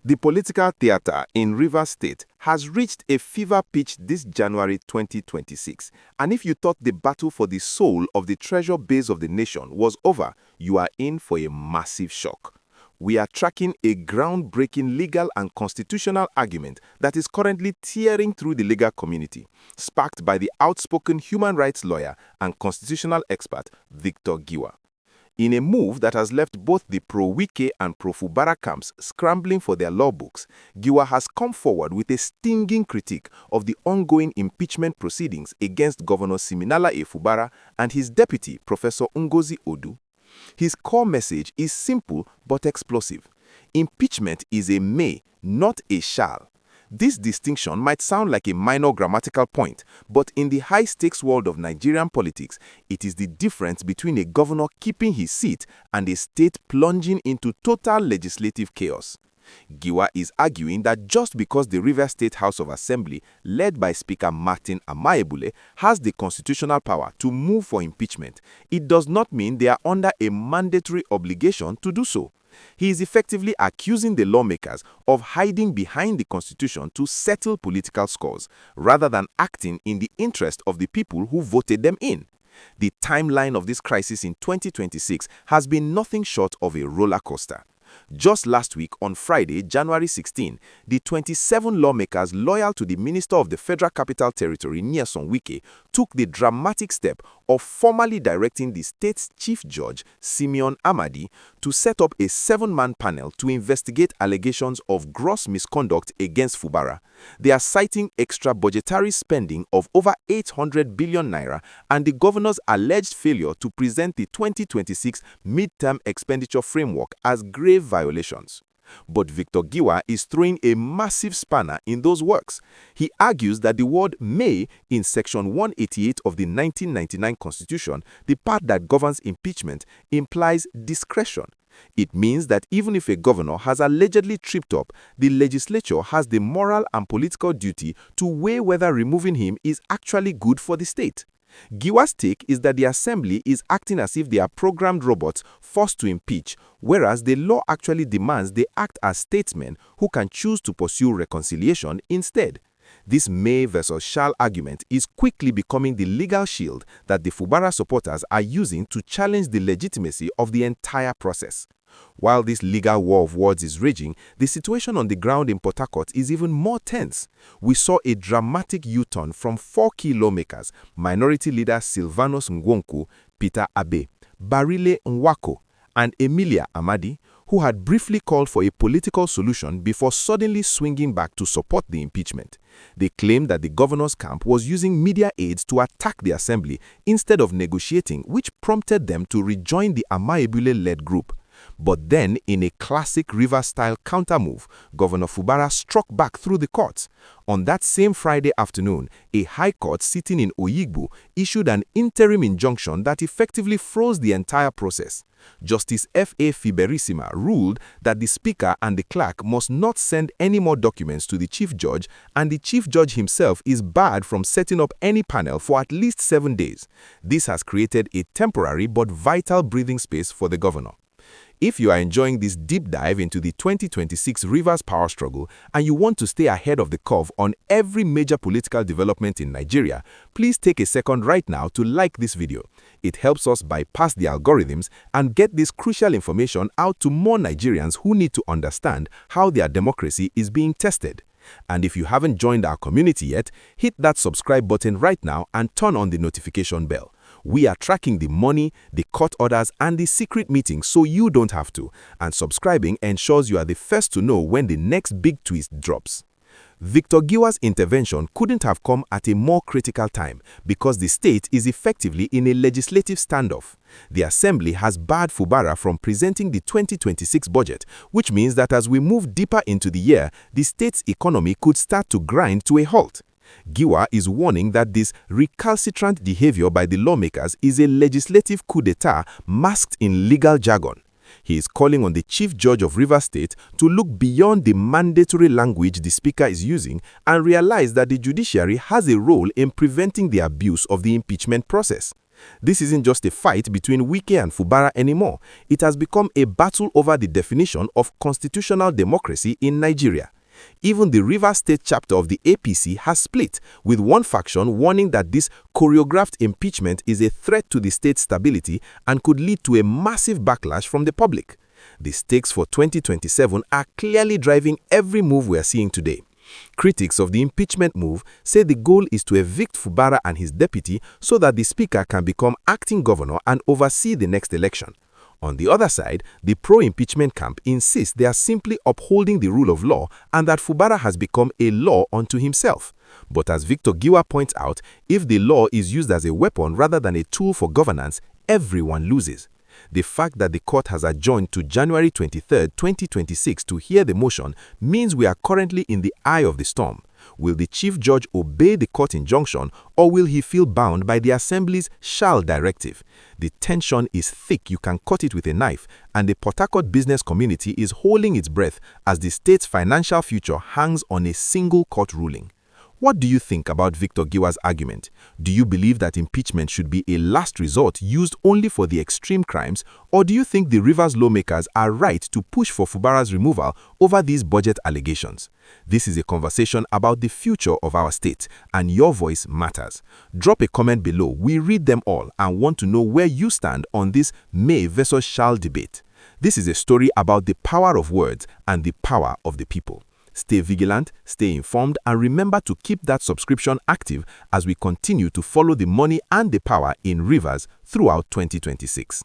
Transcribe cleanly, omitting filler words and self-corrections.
The political theater in Rivers State has reached a fever pitch this January 2026, and if you thought the battle for the soul of the treasure base of the nation was over, you are in for a massive shock. We are tracking a groundbreaking legal and constitutional argument that is currently tearing through the legal community, sparked by the outspoken human rights lawyer and constitutional expert Victor Giwa. In a move that has left both the pro-Wike and pro-Fubara camps scrambling for their law books, Giwa has come forward with a stinging critique of the ongoing impeachment proceedings against Governor Siminalayi Fubara and his deputy, Professor Ngozi Odu. His core message is simple but explosive. Impeachment is a may, not a shall. This distinction might sound like a minor grammatical point, but in the high-stakes world of Nigerian politics, it is the difference between a governor keeping his seat and a state plunging into total legislative chaos. Giwa is arguing that just because the Rivers State House of Assembly, led by Speaker Martin Amaewhule, has the constitutional power to move for impeachment, it does not mean they are under a mandatory obligation to do so. He is effectively accusing the lawmakers of hiding behind the Constitution to settle political scores, rather than acting in the interest of the people who voted them in. The timeline of this crisis in 2026 has been nothing short of a roller coaster. Just last week, on Friday, January 16, the 27 lawmakers loyal to the Minister of the Federal Capital Territory, Nyesom Wike, took the dramatic step of formally directing the state's chief judge, Simeon Amadi, to set up a 7-man panel to investigate allegations of gross misconduct against Fubara. They are citing extra budgetary spending of over 800 billion naira and the governor's alleged failure to present the 2026 midterm expenditure framework as grave violations. But Victor Giwa is throwing a massive spanner in those works. He argues that the word may in Section 188 of the 1999 Constitution, the part that governs impeachment, implies discretion. It means that even if a governor has allegedly tripped up, the legislature has the moral and political duty to weigh whether removing him is actually good for the state. Giwa's take is that the assembly is acting as if they are programmed robots forced to impeach, whereas the law actually demands they act as statesmen who can choose to pursue reconciliation instead. This may versus shall argument is quickly becoming the legal shield that the Fubara supporters are using to challenge the legitimacy of the entire process. While this legal war of words is raging, the situation on the ground in Port Harcourt is even more tense. We saw a dramatic U-turn from 4 key lawmakers, Minority Leader Silvanus Ngwonku, Peter Abe, Barile Nwako, and Emilia Amadi, who had briefly called for a political solution before suddenly swinging back to support the impeachment. They claimed that the governor's camp was using media aids to attack the assembly instead of negotiating, which prompted them to rejoin the Amaewhule-led group. But then, in a classic Rivers-style counter-move, Governor Fubara struck back through the courts. On that same Friday afternoon, a high court sitting in Oyigbo issued an interim injunction that effectively froze the entire process. Justice F.A. Fiberissima ruled that the speaker and the clerk must not send any more documents to the chief judge, and the chief judge himself is barred from setting up any panel for at least 7 days. This has created a temporary but vital breathing space for the governor. If you are enjoying this deep dive into the 2026 Rivers power struggle and you want to stay ahead of the curve on every major political development in Nigeria, please take a second right now to like this video. It helps us bypass the algorithms and get this crucial information out to more Nigerians who need to understand how their democracy is being tested. And if you haven't joined our community yet, hit that subscribe button right now and turn on the notification bell. We are tracking the money, the court orders, and the secret meetings so you don't have to. And subscribing ensures you are the first to know when the next big twist drops. Victor Giwa's intervention couldn't have come at a more critical time because the state is effectively in a legislative standoff. The assembly has barred Fubara from presenting the 2026 budget, which means that as we move deeper into the year, the state's economy could start to grind to a halt. Giwa is warning that this recalcitrant behavior by the lawmakers is a legislative coup d'etat masked in legal jargon. He is calling on the Chief Judge of Rivers State to look beyond the mandatory language the Speaker is using and realize that the judiciary has a role in preventing the abuse of the impeachment process. This isn't just a fight between Wike and Fubara anymore. It has become a battle over the definition of constitutional democracy in Nigeria. Even the Rivers State chapter of the APC has split, with one faction warning that this choreographed impeachment is a threat to the state's stability and could lead to a massive backlash from the public. The stakes for 2027 are clearly driving every move we are seeing today. Critics of the impeachment move say the goal is to evict Fubara and his deputy so that the speaker can become acting governor and oversee the next election. On the other side, the pro-impeachment camp insists they are simply upholding the rule of law and that Fubara has become a law unto himself. But as Victor Giwa points out, if the law is used as a weapon rather than a tool for governance, everyone loses. The fact that the court has adjourned to January 23, 2026 to hear the motion means we are currently in the eye of the storm. Will the chief judge obey the court injunction, or will he feel bound by the Assembly's shall directive? The tension is thick, you can cut it with a knife, and the Port Harcourt business community is holding its breath as the state's financial future hangs on a single court ruling. What do you think about Victor Giwa's argument? Do you believe that impeachment should be a last resort used only for the extreme crimes, or do you think the Rivers lawmakers are right to push for Fubara's removal over these budget allegations? This is a conversation about the future of our state, and your voice matters. Drop a comment below. We read them all and want to know where you stand on this may versus shall debate. This is a story about the power of words and the power of the people. Stay vigilant, stay informed, and remember to keep that subscription active as we continue to follow the money and the power in Rivers throughout 2026.